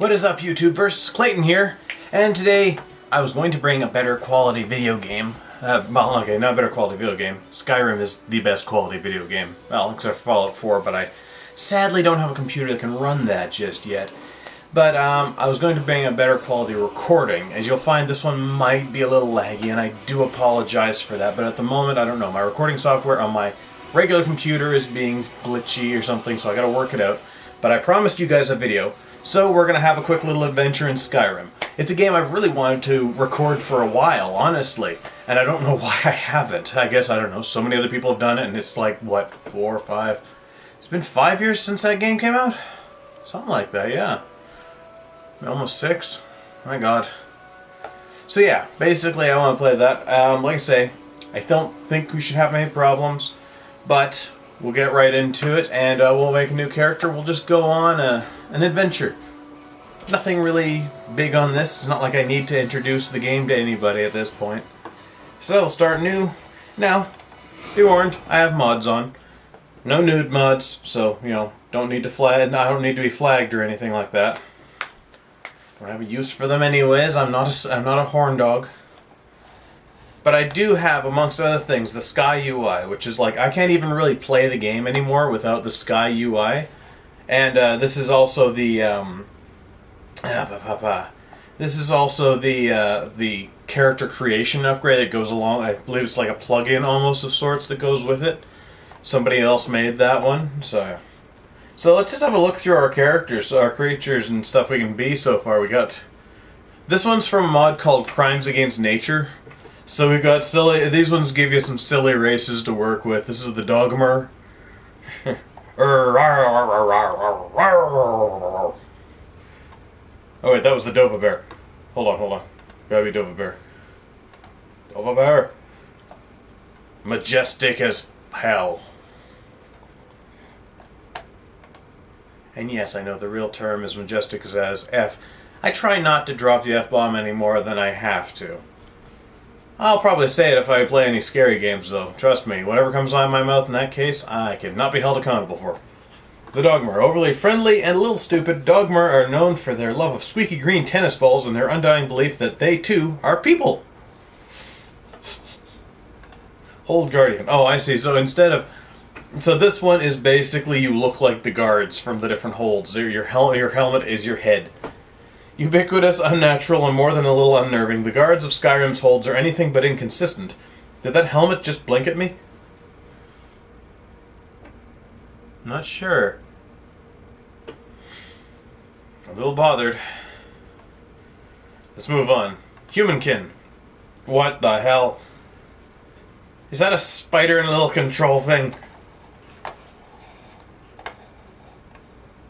What is up, YouTubers? Clayton here, and today I was going to bring a better quality video game. Well, okay, not a better quality video game. Skyrim is the best quality video game. Well, except for Fallout 4, but I sadly don't have a computer that can run that just yet. But I was going to bring a better quality recording. As you'll find, this one might be a little laggy, and I do apologize for that. But at the moment, I don't know. My recording software on my regular computer is being glitchy or something, so I gotta work it out. But I promised you guys a video, so we're gonna have a quick little adventure in Skyrim. It's a game I've really wanted to record for a while, honestly, and I don't know why I haven't. I guess, I don't know, so many other people have done it, and it's like, what, 4 or 5? It's been 5 years since that game came out? Something like that, yeah. Almost 6? My god. So yeah, basically I want to play that. Like I say, I don't think we should have any problems, but we'll get right into it, and we'll make a new character. We'll just go on an adventure. Nothing really big on this. It's not like I need to introduce the game to anybody at this point. So we'll start new. Now, be warned, I have mods on. No nude mods, so, you know, don't need to flag. I don't need to be flagged or anything like that. Don't have a use for them anyways. I'm not a horn dog. But I do have, amongst other things, the Sky UI, which is like, I can't even really play the game anymore without the Sky UI. And this is also the this is also the character creation upgrade that goes along. I believe it's like a plug-in almost of sorts that goes with it. Somebody else made that one, so let's just have a look through our characters, our creatures and stuff we can be so far. We got this one's from a mod called Crimes Against Nature. So we've got silly. These ones give you some silly races to work with. This is the Dogmer. Oh wait, that was the Dova Bear. Hold on. Gotta be Dova Bear. Dova Bear. Majestic as hell. And yes, I know the real term is majestic as F. I try not to drop the F-bomb any more than I have to. I'll probably say it if I play any scary games, though. Trust me, whatever comes out of my mouth in that case, I cannot be held accountable for. The Dogmer. Overly friendly and a little stupid, Dogmer are known for their love of squeaky green tennis balls and their undying belief that they, too, are people. Hold Guardian. Oh, I see. So instead of... So this one is basically you look like the guards from the different holds. Your helmet is your head. Ubiquitous, unnatural, and more than a little unnerving, the guards of Skyrim's holds are anything but inconsistent. Did that helmet just blink at me? Not sure. A little bothered. Let's move on. Humankin. What the hell? Is that a spider in a little control thing?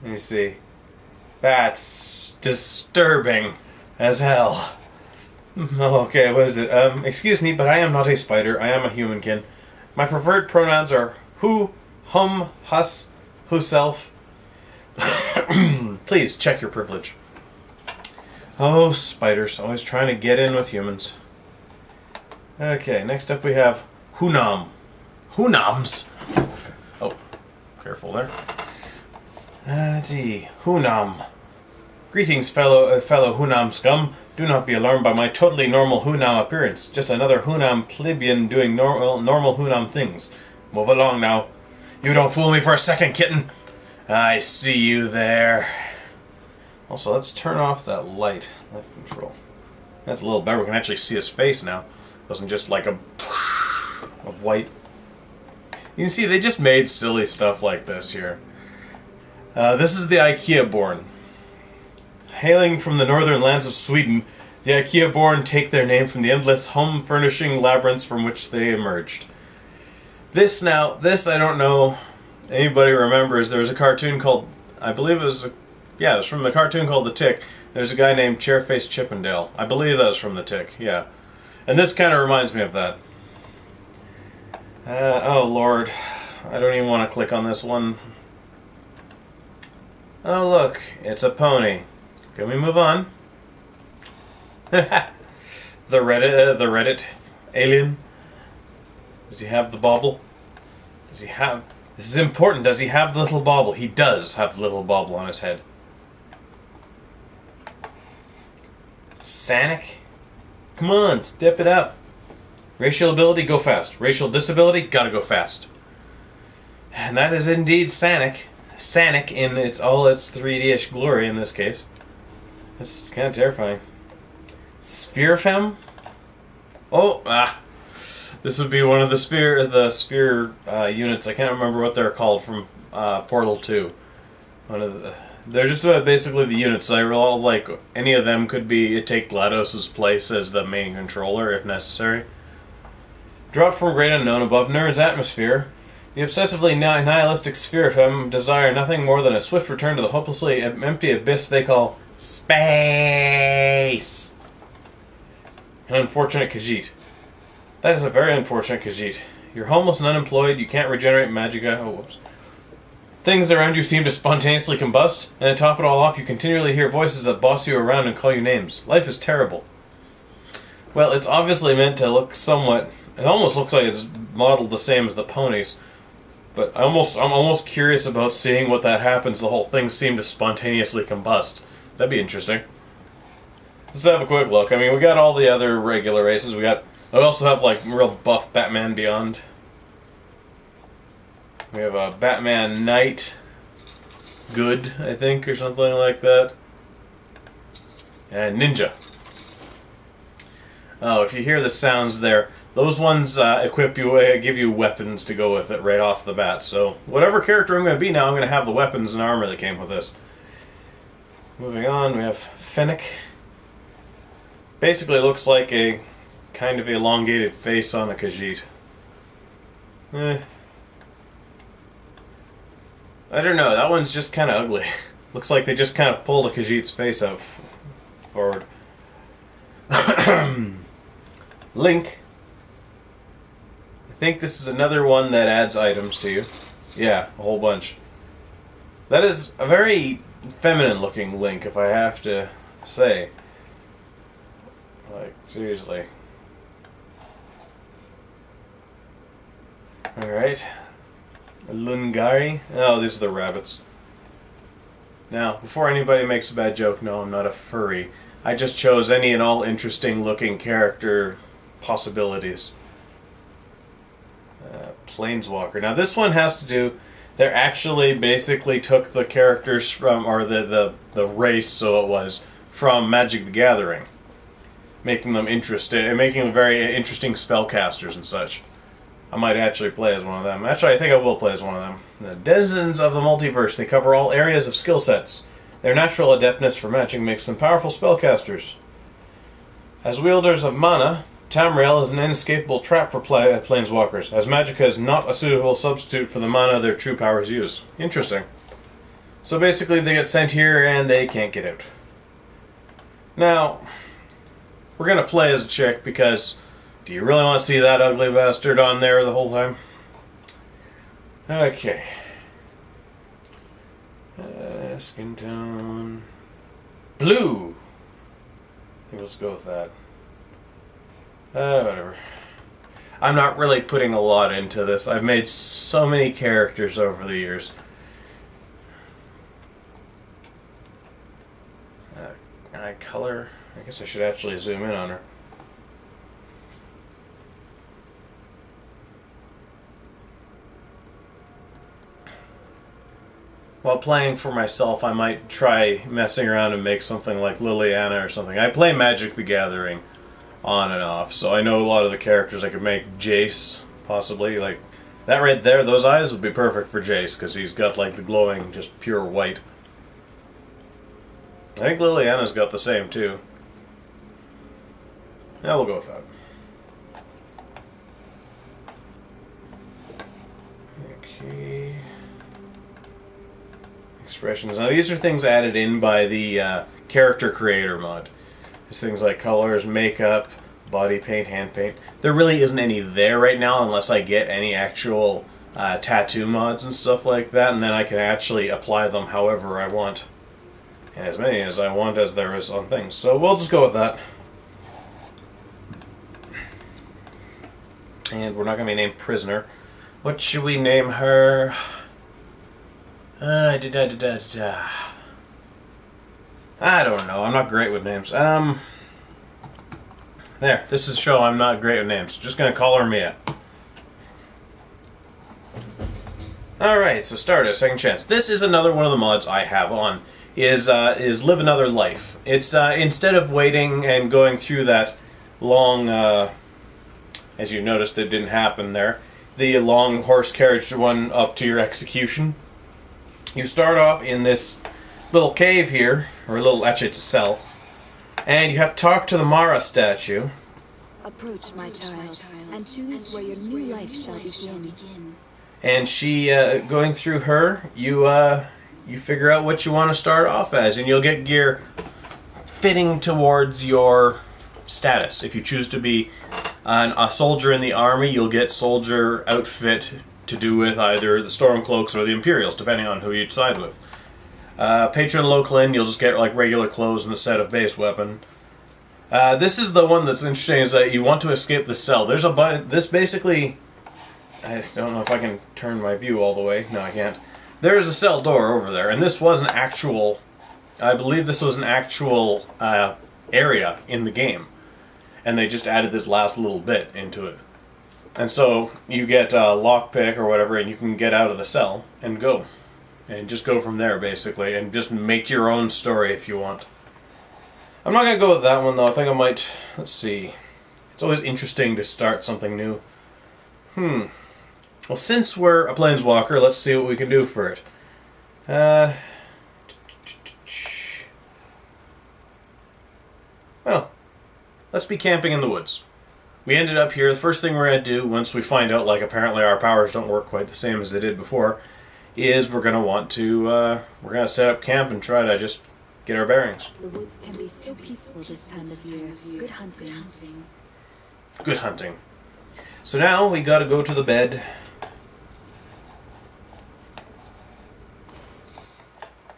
Let me see. That's disturbing as hell. Okay, what is it? Excuse me, but I am not a spider. I am a humankin. My preferred pronouns are who, hum, hus, whoself. Please check your privilege. Oh, spiders, always trying to get in with humans. Okay, next up we have Hunam. Hunams. Oh, careful there. Hunam. Greetings, fellow Hunam scum. Do not be alarmed by my totally normal Hunam appearance. Just another Hunam plebeian doing normal Hunam things. Move along now. You don't fool me for a second, kitten. I see you there. Also, let's turn off that light. Left control. That's a little better. We can actually see his face now. It wasn't just like a of white. You can see they just made silly stuff like this here. This is the IKEA-born. Hailing from the northern lands of Sweden, the IKEA-born take their name from the endless home-furnishing labyrinths from which they emerged. This I don't know anybody remembers. There was a cartoon called, I believe it was from the cartoon called The Tick. There's a guy named Chairface Chippendale. I believe that was from The Tick, yeah. And this kind of reminds me of that. Oh lord, I don't even want to click on this one. Oh look, it's a pony. Can we move on? the Reddit alien. Does he have the bauble? Does he have... This is important. Does he have the little bauble? He does have the little bauble on his head. Sanic? Come on, step it up. Racial ability, go fast. Racial disability, gotta go fast. And that is indeed Sanic. Sanic in all its 3D-ish glory in this case. This is kind of terrifying. Spherefem? Oh, this would be one of the spear units. I can't remember what they're called from Portal 2. They're just basically the units. I all like any of them could take GLaDOS's place as the main controller if necessary. Drop from great unknown above Nerd's atmosphere. The obsessively nihilistic Spherefem desire nothing more than a swift return to the hopelessly empty abyss they call space. An unfortunate Khajiit. That is a very unfortunate Khajiit. You're homeless and unemployed, you can't regenerate magicka. Oh, whoops. Things around you seem to spontaneously combust, and to top it all off, you continually hear voices that boss you around and call you names. Life is terrible. Well, it's obviously meant to look somewhat... It almost looks like it's modeled the same as the ponies. But I'm almost curious about seeing what that happens. The whole thing seemed to spontaneously combust. That'd be interesting. Let's have a quick look. I mean, we got all the other regular races. We also have, like, real buff Batman Beyond. We have a Batman Knight. Good, I think, or something like that. And Ninja. Oh, if you hear the sounds there, those ones equip you, give you weapons to go with it right off the bat. So, whatever character I'm going to be now, I'm going to have the weapons and armor that came with this. Moving on, we have Fennec. Basically looks like a kind of elongated face on a Khajiit. I don't know, that one's just kind of ugly. Looks like they just kind of pulled a Khajiit's face out forward. Link. I think this is another one that adds items to you. Yeah, a whole bunch. That is a very feminine looking Link, if I have to say. Like, seriously. Alright. Lungari. Oh, these are the rabbits. Now, before anybody makes a bad joke, no, I'm not a furry. I just chose any and all interesting looking character possibilities. Planeswalker. Now, this one has to do... They actually basically took the characters from, or the race, so it was, from Magic the Gathering. Making them interesting, making them very interesting spellcasters and such. I might actually play as one of them. Actually, I think I will play as one of them. The Denizens of the Multiverse. They cover all areas of skill sets. Their natural adeptness for magic makes them powerful spellcasters. As wielders of mana, Tamriel is an inescapable trap for planeswalkers, as magicka is not a suitable substitute for the mana their true powers use. Interesting. So basically they get sent here and they can't get out. Now... We're going to play as a chick because do you really want to see that ugly bastard on there the whole time? Okay. Skin tone. Blue! I think let's go with that. Whatever. I'm not really putting a lot into this. I've made so many characters over the years. Eye color. I guess I should actually zoom in on her. While playing for myself, I might try messing around and make something like Liliana or something. I play Magic the Gathering on and off, so I know a lot of the characters. I could make Jace, possibly. Like, that right there, those eyes would be perfect for Jace, because he's got like the glowing, just pure white. I think Liliana's got the same, too. Yeah, we'll go with that. Okay. Expressions. Now these are things added in by the character creator mod. There's things like colors, makeup, body paint, hand paint. There really isn't any there right now unless I get any actual tattoo mods and stuff like that, and then I can actually apply them however I want. And as many as I want as there is on things. So we'll just go with that. And we're not going to be named Prisoner. What should we name her? I don't know. I'm not great with names. There, this is a show I'm not great with names. Just gonna call her Mia. Alright, so Stardust, Second Chance. This is another one of the mods I have on, is Live Another Life. It's, instead of waiting and going through that long, as you noticed it didn't happen there, the long horse carriage one up to your execution. You start off in this little cave here, or actually it's a cell, and you have to talk to the Mara statue. Approach, my child, and choose where your new life shall begin. And she, going through her, you figure out what you want to start off as, and you'll get gear fitting towards your status. If you choose to be a soldier in the army, you'll get soldier outfit to do with either the Stormcloaks or the Imperials, depending on who you side with. Patron local in, you'll just get like regular clothes and a set of base weapon. This is the one that's interesting, is that you want to escape the cell. There's a button. This basically, I don't know if I can turn my view all the way. No, I can't. There is a cell door over there, and this was an actual, I believe this was an actual area in the game. And they just added this last little bit into it. And so you get a lockpick or whatever, and you can get out of the cell and go. And just go from there, basically, and just make your own story if you want. I'm not going to go with that one, though. I think I might, let's see. It's always interesting to start something new. Well, since we're a planeswalker, let's see what we can do for it. Well, let's be camping in the woods. We ended up here. The first thing we're going to do, once we find out, like, apparently our powers don't work quite the same as they did before, is we're going to want to, we're going to set up camp and try to just get our bearings. The woods can be so peaceful this time of year. Good hunting. Good hunting. So now we got to go to the bed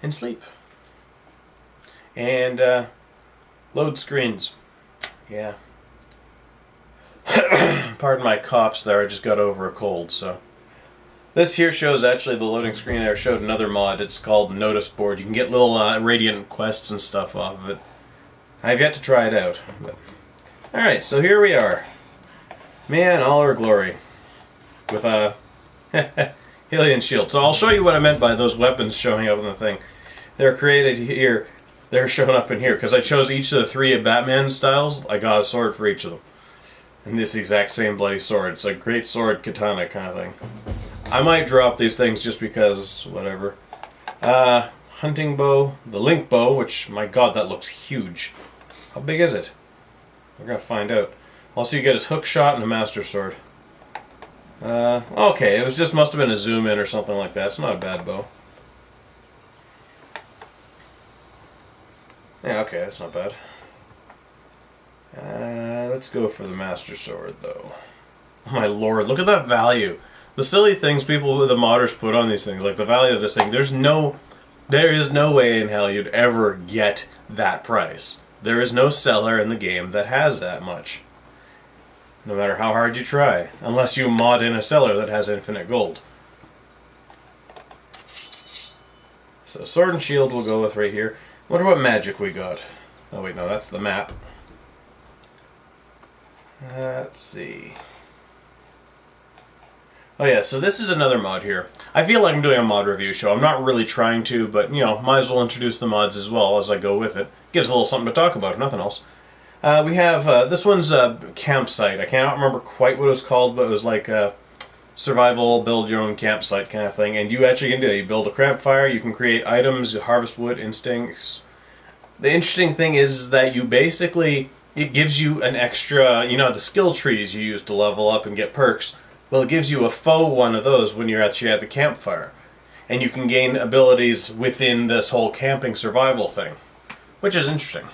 and sleep. And load screens. Yeah. Pardon my coughs there, I just got over a cold, so. This here shows actually the loading screen. I showed another mod. It's called Notice Board. You can get little Radiant quests and stuff off of it. I've yet to try it out. Alright, so here we are. Man, all our glory. With a Hylian shield. So I'll show you what I meant by those weapons showing up in the thing. They're created here. They're showing up in here. Because I chose each of the 3 of Batman styles. I got a sword for each of them. And it's the exact same bloody sword. It's a great sword katana kind of thing. I might drop these things just because, whatever. Hunting bow, the link bow, which, my god, that looks huge. How big is it? We're gonna find out. Also, you get his hook shot and a master sword. Okay, it was just must have been a zoom in or something like that. It's not a bad bow. Yeah, okay, that's not bad. Let's go for the master sword, though. Oh my lord, look at that value. The silly things people, the modders put on these things, like the value of this thing, there is no way in hell you'd ever get that price. There is no seller in the game that has that much. No matter how hard you try. Unless you mod in a seller that has infinite gold. So sword and shield we'll go with right here. Wonder what magic we got. Oh wait, no, that's the map. Let's see. Oh yeah, so this is another mod here. I feel like I'm doing a mod review show. I'm not really trying to, but, you know, might as well introduce the mods as well as I go with it. Gives a little something to talk about, if nothing else. We have, this one's a campsite. I cannot remember quite what it was called, but it was like a survival, build your own campsite kind of thing. And you actually can do it. You build a campfire, you can create items, harvest wood, instincts. The interesting thing is that you basically, it gives you an extra, you know, the skill trees you use to level up and get perks. Well, it gives you a faux one of those when you're actually at the campfire. And you can gain abilities within this whole camping survival thing. Which is interesting.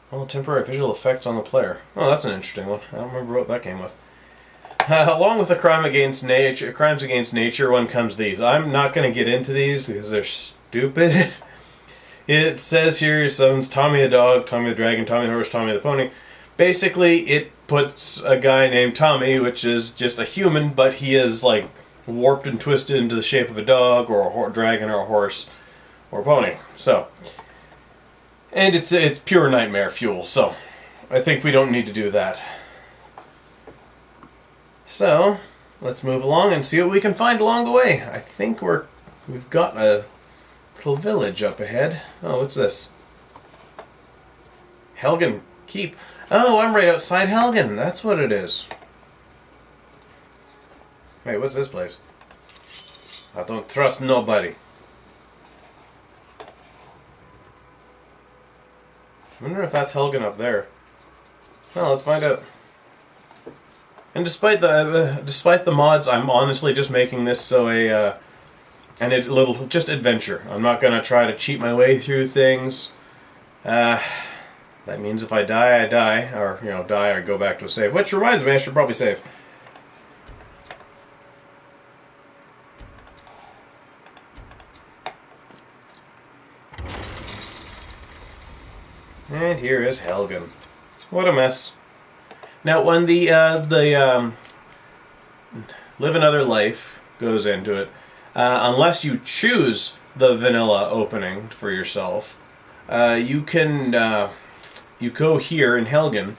Well, temporary visual effects on the player. Oh, that's an interesting one. I don't remember what that came with. Along with the crimes against nature one comes these. I'm not going to get into these because they're stupid. It says here, summons Tommy the dog, Tommy the dragon, Tommy the horse, Tommy the pony. Basically, it puts a guy named Tommy, which is just a human, but he is like warped and twisted into the shape of a dog or a dragon or a horse or a pony. So, And it's pure nightmare fuel, so I think we don't need to do that. So, let's move along and see what we can find along the way. I think we've got a little village up ahead. Oh, what's this? Helgen Keep. Oh, I'm right outside Helgen. That's what it is. Wait, what's this place? I don't trust nobody. I wonder if that's Helgen up there. Well, let's find out. And despite the mods, I'm honestly just making this so a little just adventure. I'm not gonna try to cheat my way through things. That means if I die, I die, or die or go back to a save. Which reminds me, I should probably save. And here is Helgen. What a mess. Now, when the Live Another Life goes into it, unless you choose the vanilla opening for yourself, you can you go here in Helgen,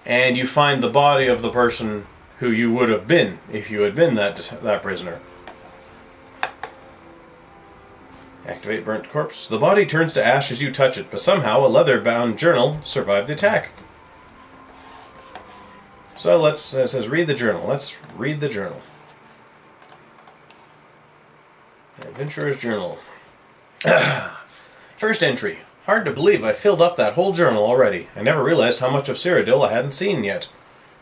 and you find the body of the person who you would have been if you had been that prisoner. Activate burnt corpse. The body turns to ash as you touch it, but somehow a leather-bound journal survived the attack. So it says read the journal. Let's read the journal. Adventurer's Journal. First entry. Hard to believe I filled up that whole journal already. I never realized how much of Cyrodiil I hadn't seen yet.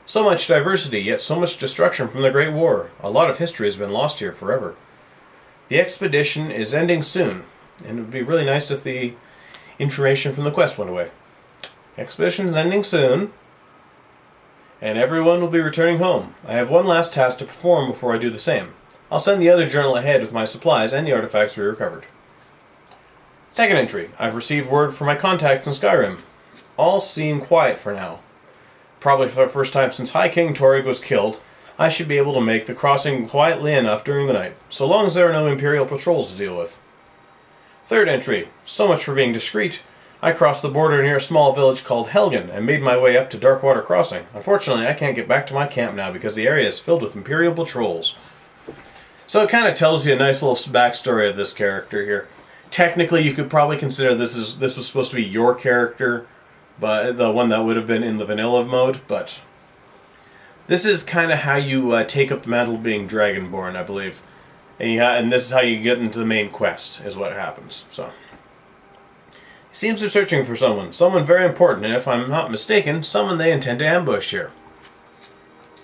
So much diversity, yet so much destruction from the Great War. A lot of history has been lost here forever. The expedition is ending soon, and it would be really nice if the information from the quest went away. Expedition is ending soon, and everyone will be returning home. I have one last task to perform before I do the same. I'll send the other journal ahead with my supplies and the artifacts we recovered. Second entry. I've received word from my contacts in Skyrim. All seem quiet for now. Probably for the first time since High King Torrig was killed, I should be able to make the crossing quietly enough during the night, so long as there are no Imperial patrols to deal with. Third entry. So much for being discreet. I crossed the border near a small village called Helgen and made my way up to Darkwater Crossing. Unfortunately, I can't get back to my camp now because the area is filled with Imperial patrols. So it kind of tells you a nice little backstory of this character here. Technically, you could probably consider this was supposed to be your character, but the one that would have been in the vanilla mode, but this is kind of how you take up the mantle of being Dragonborn, I believe. And this is how you get into the main quest, is what happens. So, it seems they're searching for someone very important, and if I'm not mistaken, someone they intend to ambush here.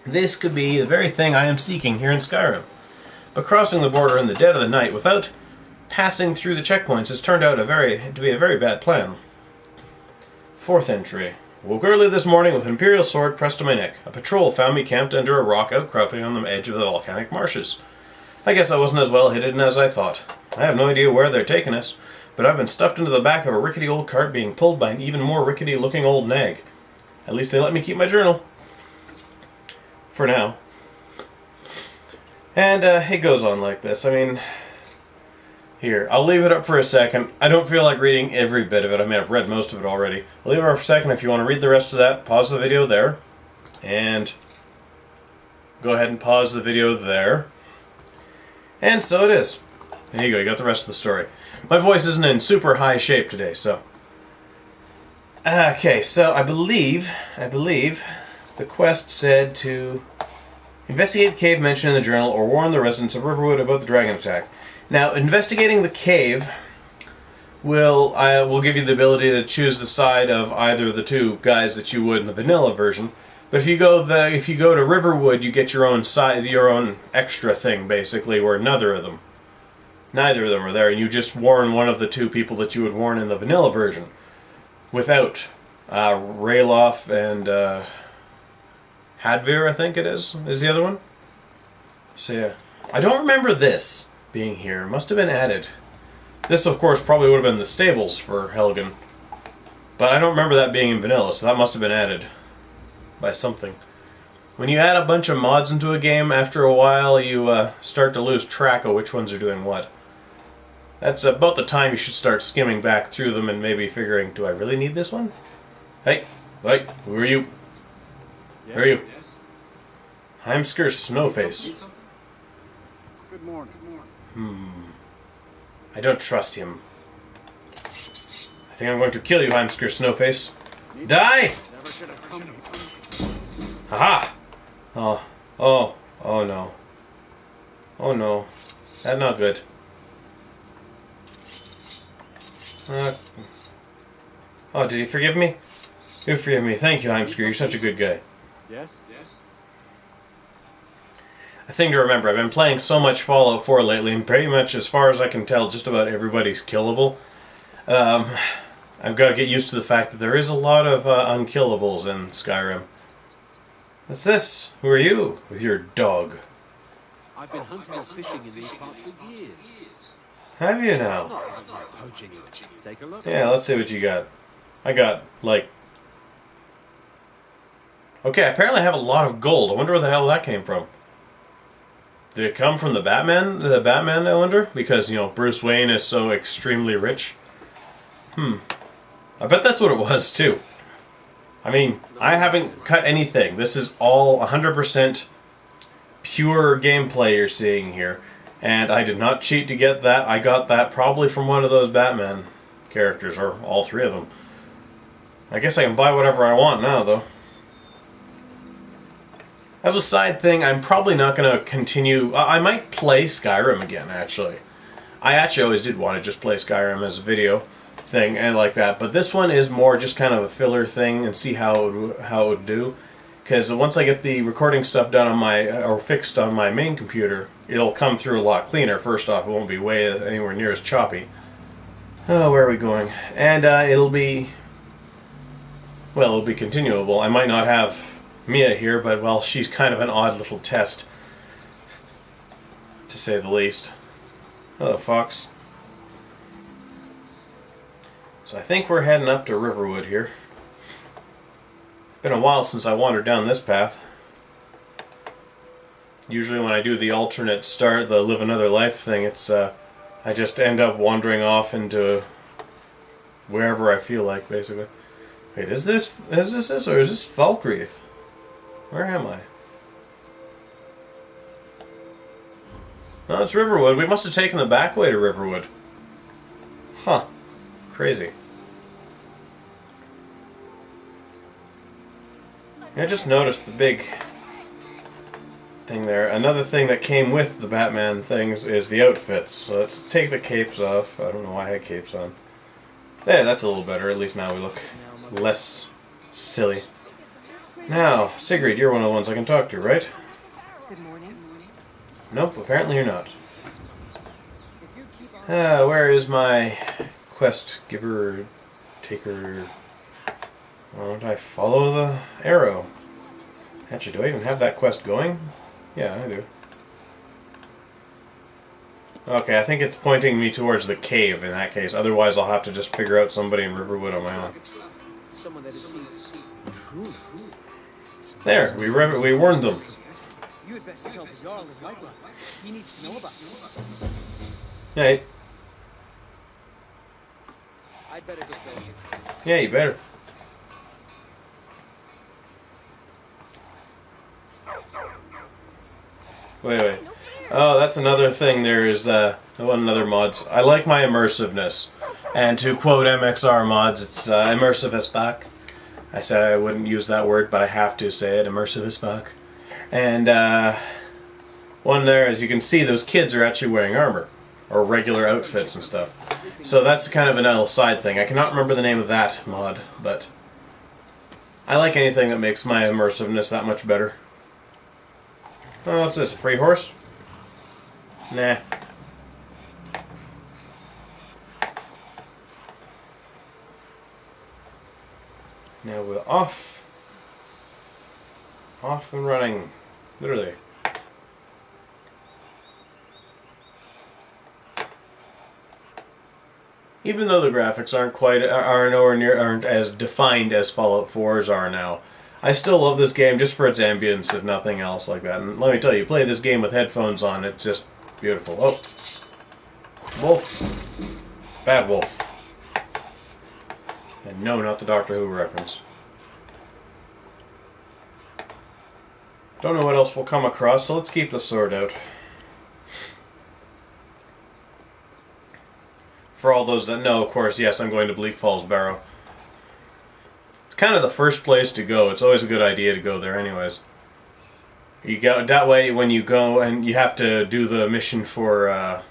This could be the very thing I am seeking here in Skyrim. But crossing the border in the dead of the night without passing through the checkpoints has turned out to be a very bad plan. Fourth entry. Woke early this morning with an Imperial sword pressed to my neck. A patrol found me camped under a rock outcropping on the edge of the volcanic marshes. I guess I wasn't as well hidden as I thought. I have no idea where they're taking us, but I've been stuffed into the back of a rickety old cart being pulled by an even more rickety-looking old nag. At least they let me keep my journal. For now. And it goes on like this. I mean, here, I'll leave it up for a second. I don't feel like reading every bit of it. I mean, I've read most of it already. I'll leave it up for a second. If you want to read the rest of that, pause the video there. And go ahead and pause the video there. And so it is. There you go, you got the rest of the story. My voice isn't in super high shape today, so. Okay, so I believe the quest said to investigate the cave mentioned in the journal or warn the residents of Riverwood about the dragon attack. Now, investigating the cave will give you the ability to choose the side of either of the two guys that you would in the vanilla version. But if you go to Riverwood, you get your own side, your own extra thing, basically, where neither of them are there, and you just warn one of the two people that you would warn in the vanilla version, without Rayloff and Hadvir, I think it is the other one. So yeah, I don't remember this being here. Must have been added. This, of course, probably would have been the stables for Helgen, but I don't remember that being in vanilla, so that must have been added by something. When you add a bunch of mods into a game, after a while you start to lose track of which ones are doing what. That's about the time you should start skimming back through them and maybe figuring, do I really need this one? Hey, who are you? Who are you? Heimsker Snowface. Good morning. I don't trust him. I think I'm going to kill you, Heimsker Snowface. Die! Never should have come here. Haha! Oh no. Oh no. That's not good. Oh, did he forgive me? You forgive me. Thank you, Heimsker. You're such a good guy. Yes? A thing to remember, I've been playing so much Fallout 4 lately, and pretty much, as far as I can tell, just about everybody's killable. I've got to get used to the fact that there is a lot of unkillables in Skyrim. What's this? Who are you? With your dog. I've been hunting or fishing in these parts for years. Have you It's now? not like poaching. Take a look. Yeah, let's see what you got. I got, like... Okay, apparently I have a lot of gold. I wonder where the hell that came from. Did it come from the Batman? The Batman, I wonder? Because, you know, Bruce Wayne is so extremely rich. I bet that's what it was, too. I mean, I haven't cut anything. This is all 100% pure gameplay you're seeing here. And I did not cheat to get that. I got that probably from one of those Batman characters, or all three of them. I guess I can buy whatever I want now, though. As a side thing, I'm probably not going to continue... I might play Skyrim again, actually. I actually always did want to just play Skyrim as a video thing and like that, but this one is more just kind of a filler thing and see how it would do. Because once I get the recording stuff done on my... or fixed on my main computer, it'll come through a lot cleaner. First off, it won't be anywhere near as choppy. Oh, where are we going? And it'll be... well, it'll be continuable. I might not have Mia here, but, well, she's kind of an odd little test, to say the least. Hello, Fox. So I think we're heading up to Riverwood here. Been a while since I wandered down this path. Usually when I do the alternate start, the live another life thing, it's I just end up wandering off into wherever I feel like, basically. Wait, is this or is this Falkreath? Where am I? No, it's Riverwood. We must have taken the back way to Riverwood. Huh. Crazy. I just noticed the big thing there. Another thing that came with the Batman things is the outfits. So let's take the capes off. I don't know why I had capes on. Yeah, that's a little better. At least now we look less silly. Now, Sigrid, you're one of the ones I can talk to, right? Good morning. Nope, apparently you're not. Where is my quest giver, taker? Why don't I follow the arrow? Actually, do I even have that quest going? Yeah, I do. Okay, I think it's pointing me towards the cave in that case. Otherwise, I'll have to just figure out somebody in Riverwood on my own. Someone that has seen truth. There, we warned them. You had best tell the Jarl in Whiterun. He needs to know about this. Hey. I'd better get going. Yeah, you better. Wait. Oh, that's another thing. There is another mods. I like my immersiveness, and to quote MXR mods, it's immersive as fuck. I said I wouldn't use that word, but I have to say it. Immersive as fuck. And one there, as you can see, those kids are actually wearing armor or regular outfits and stuff. So that's kind of an little side thing. I cannot remember the name of that mod, but I like anything that makes my immersiveness that much better. Oh, what's this? A free horse? Nah. Now we're off. Off and running. Literally. Even though the graphics aren't as defined as Fallout 4's are now, I still love this game just for its ambience, if nothing else like that. And let me tell you, play this game with headphones on, it's just beautiful. Oh. Wolf. Bad Wolf. And no, not the Doctor Who reference. Don't know what else we'll come across, so let's keep the sword out. For all those that know, of course, yes, I'm going to Bleak Falls Barrow. It's kind of the first place to go. It's always a good idea to go there anyways. You go that way when you go, and you have to do the mission for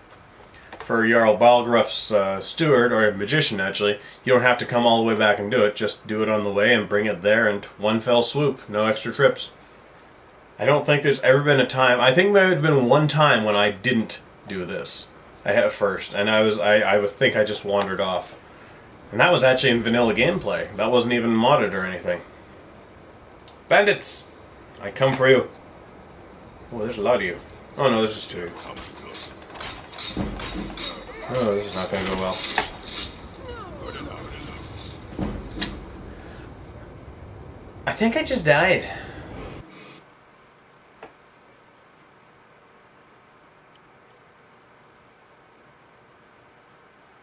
Jarl Balgruuf's steward, or magician actually. You don't have to come all the way back and do it. Just do it on the way and bring it there in one fell swoop. No extra trips. I don't think there's ever been a time. I think there had been one time when I didn't do this. I had first, and I would think I just wandered off. And that was actually in vanilla gameplay. That wasn't even modded or anything. Bandits! I come for you. Oh, there's a lot of you. Oh no, there's just two. Oh, this is not going to go well. I think I just died.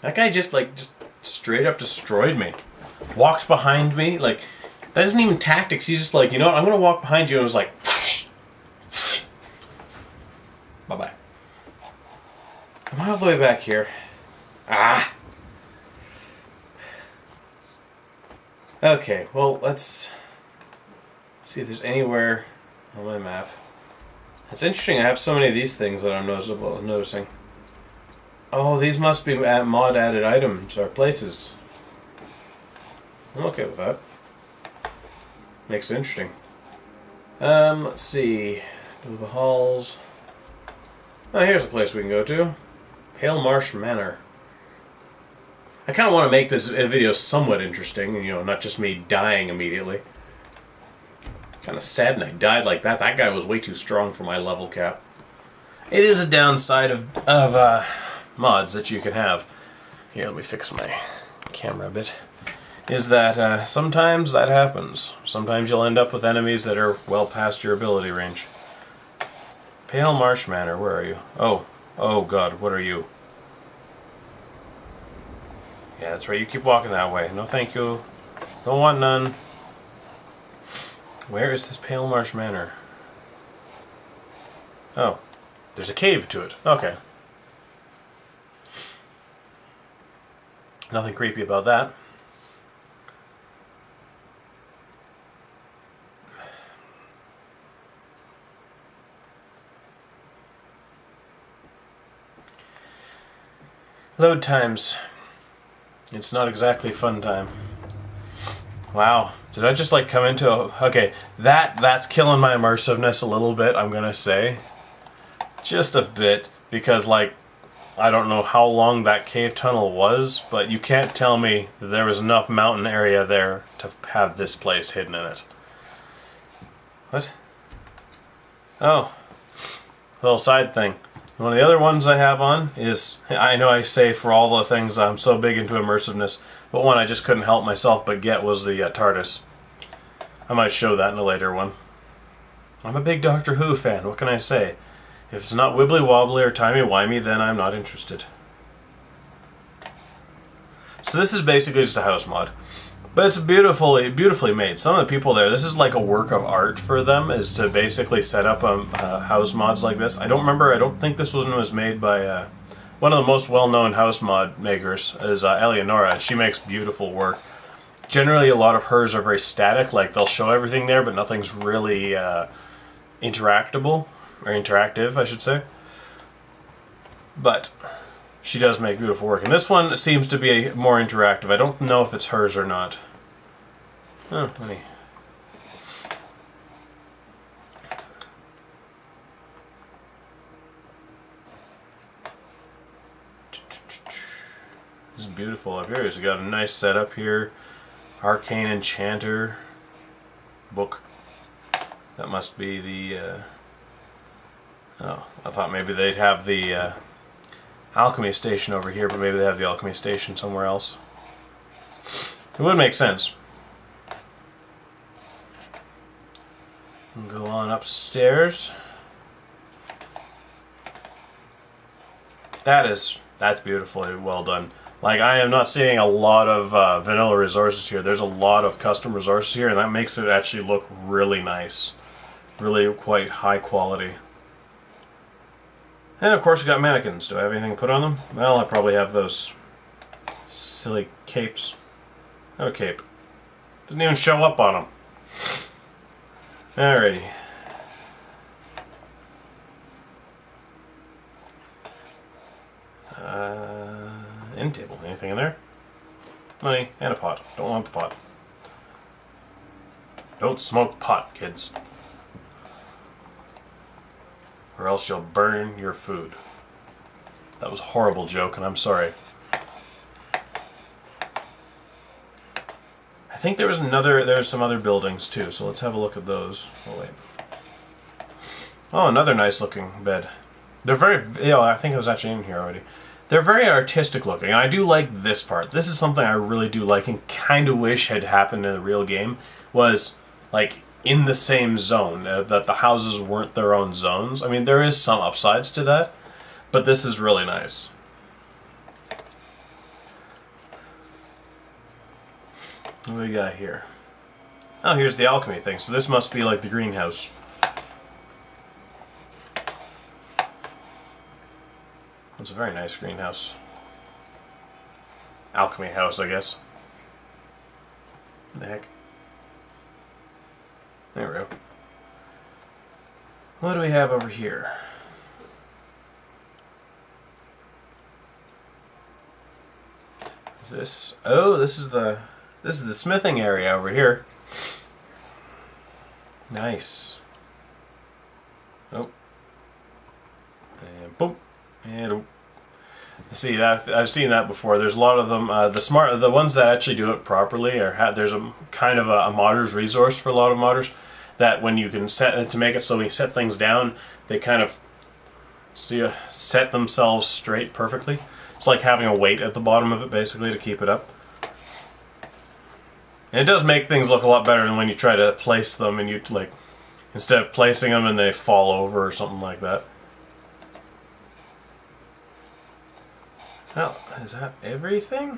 That guy just straight up destroyed me. Walks behind me, like, that isn't even tactics. He's just like, you know what, I'm gonna walk behind you, and it was like, bye-bye. Am I all the way back here? Ah! Okay, well, let's see if there's anywhere on my map. It's interesting, I have so many of these things that I'm noticing. Oh, these must be mod added items or places. I'm okay with that. Makes it interesting. Let's see. Nova Halls. Oh, here's a place we can go to. Pale Marsh Manor. I kind of want to make this video somewhat interesting, you know, not just me dying immediately. Kind of saddened I died like that. That guy was way too strong for my level cap. It is a downside of mods that you can have. Here, let me fix my camera a bit. Is that sometimes that happens. Sometimes you'll end up with enemies that are well past your ability range. Pale Marsh Manor, where are you? Oh god, what are you? Yeah, that's right, you keep walking that way. No thank you. Don't want none. Where is this Pale Marsh Manor? Oh, there's a cave to it. Okay. Nothing creepy about that. Load times. It's not exactly fun time. Wow. Did I just like come into a... Okay, that's killing my immersiveness a little bit, I'm gonna say. Just a bit. Because, like, I don't know how long that cave tunnel was, but you can't tell me that there was enough mountain area there to have this place hidden in it. What? Oh. Little side thing. One of the other ones I have on is, I know I say for all the things I'm so big into immersiveness, but one I just couldn't help myself but get was the TARDIS. I might show that in a later one. I'm a big Doctor Who fan, what can I say? If it's not wibbly wobbly or timey wimey, then I'm not interested. So this is basically just a house mod. But it's beautifully made. Some of the people there, this is like a work of art for them, is to basically set up house mods like this. I don't think this one was made by one of the most well-known house mod makers is Eleonora. She makes beautiful work. Generally, a lot of hers are very static, like they'll show everything there, but nothing's really interactable. Or interactive, I should say. But she does make beautiful work. And this one seems to be more interactive. I don't know if it's hers or not. Oh, honey. This is beautiful up here. It's got a nice setup here. Arcane Enchanter book. That must be the... Oh, I thought maybe they'd have the alchemy station over here, but maybe they have the alchemy station somewhere else. It would make sense. Go on upstairs. That is That's beautifully well done. Like, I am not seeing a lot of vanilla resources here. There's a lot of custom resources here, and that makes it actually look really nice. Really quite high quality. And of course we got mannequins. Do I have anything to put on them? Well, I probably have those silly capes. I have a cape. Doesn't even show up on them. Alrighty. End table. Anything in there? Money and a pot. Don't want the pot. Don't smoke pot, kids. Or else you'll burn your food. That was a horrible joke, and I'm sorry. I think there's some other buildings too, so let's have a look at those. Oh wait. Oh, another nice looking bed. They're very, I think it was actually in here already. They're very artistic looking, and I do like this part. This is something I really do like and kind of wish had happened in the real game, was like in the same zone, that the houses weren't their own zones. I mean, there is some upsides to that, but this is really nice. What do we got here? Oh, here's the alchemy thing, so this must be like the greenhouse. It's a very nice greenhouse. Alchemy house, I guess. What the heck? There we go. What do we have over here? Is this... Oh, this is the smithing area over here. Nice. Oh. And boom. And oh. See, I've seen that before. There's a lot of them. The ones that actually do it properly there's a kind of a modder's resource for a lot of modders, that when you can set to make it so when you set things down, they kind of set themselves straight perfectly. It's like having a weight at the bottom of it, basically, to keep it up. And it does make things look a lot better than when you try to place them and you, like, instead of placing them and they fall over or something like that. Oh, is that everything?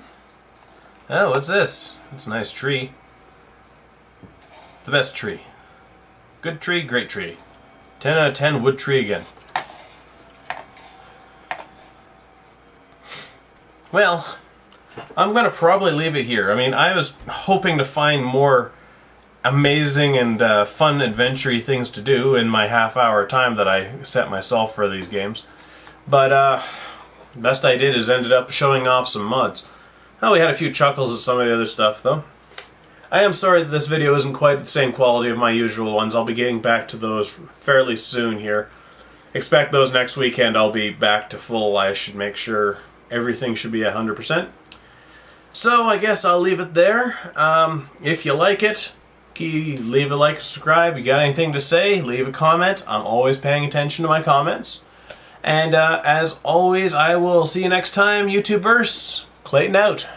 Oh, what's this? It's a nice tree. The best tree. Good tree, great tree. 10 out of 10 wood tree again. Well, I'm going to probably leave it here. I mean, I was hoping to find more amazing and fun adventure-y things to do in my half-hour time that I set myself for these games. But, best I did is ended up showing off some mods. Oh, we had a few chuckles at some of the other stuff, though. I am sorry that this video isn't quite the same quality of my usual ones. I'll be getting back to those fairly soon here. Expect those next weekend. I'll be back to full. I should make sure everything should be 100%. So I guess I'll leave it there. If you like it, leave a like, subscribe. You got anything to say, leave a comment. I'm always paying attention to my comments. And as always, I will see you next time. YouTubeverse, Clayton out.